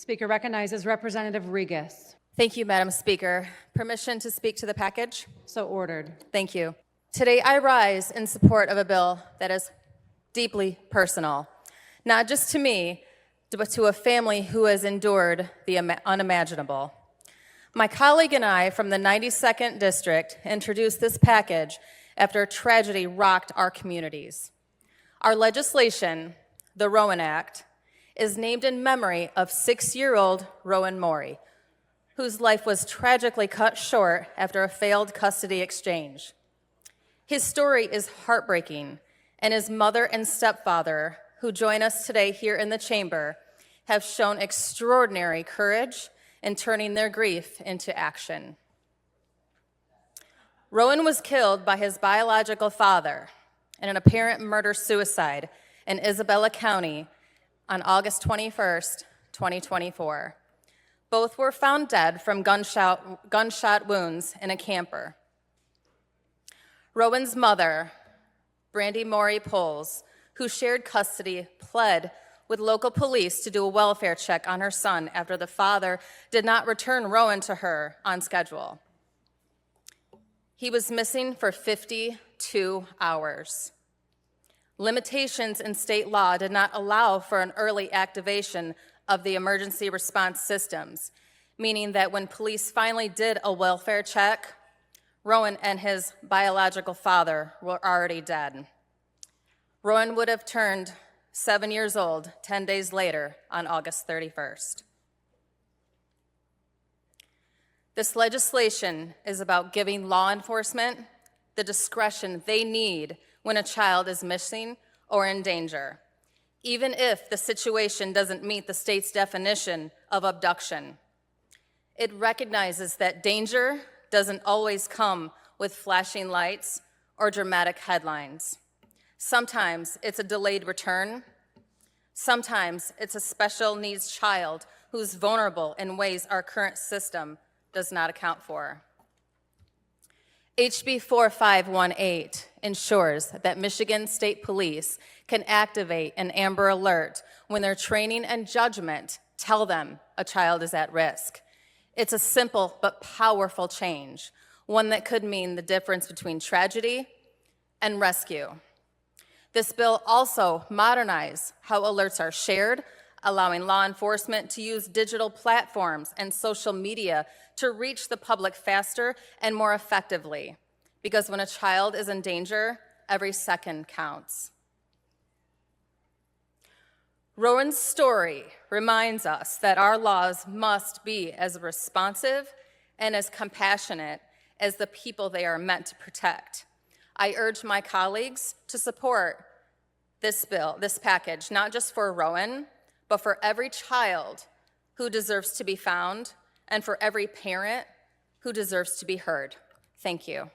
Speaker recognizes Representative Rigas. Thank you, Madam Speaker. Permission to speak to the package? So ordered. Thank you. Today, I rise in support of a bill that is deeply personal, not just to me, but to a family who has endured the unimaginable. My colleague and I from the 92nd District introduced this package after a tragedy rocked our communities. Our legislation, the Rowan Act, is named in memory of 6-year-old Rowan Morey, whose life was tragically cut short after a failed custody exchange. His story is heartbreaking, and his mother and stepfather, who join us today here in the chamber, have shown extraordinary courage in turning their grief into action. Rowan was killed by his biological father in an apparent murder-suicide in Isabella County on August 21st, 2024. Both were found dead from gunshot wounds in a camper. Rowan's mother, Brandy Morey Poles, who shared custody, pled with local police to do a welfare check on her son after the father did not return Rowan to her on schedule. He was missing for 52 hours. Limitations in state law did not allow for an early activation of the emergency response systems, meaning that when police finally did a welfare check, Rowan and his biological father were already dead. Rowan would have turned 7 years old 10 days later on August 31st. This legislation is about giving law enforcement the discretion they need when a child is missing or in danger, even if the situation doesn't meet the state's definition of abduction. It recognizes that danger doesn't always come with flashing lights or dramatic headlines. Sometimes it's a delayed return. Sometimes it's a special needs child who's vulnerable in ways our current system does not account for. HB 4518 ensures that Michigan State Police can activate an Amber Alert when their training and judgment tell them a child is at risk. It's a simple but powerful change, one that could mean the difference between tragedy and rescue. This bill also modernizes how alerts are shared, allowing law enforcement to use digital platforms and social media to reach the public faster and more effectively. Because when a child is in danger, every second counts. Rowan's story reminds us that our laws must be as responsive and as compassionate as the people they are meant to protect. I urge my colleagues to support this bill, this package, not just for Rowan, but for every child who deserves to be found and for every parent who deserves to be heard. Thank you.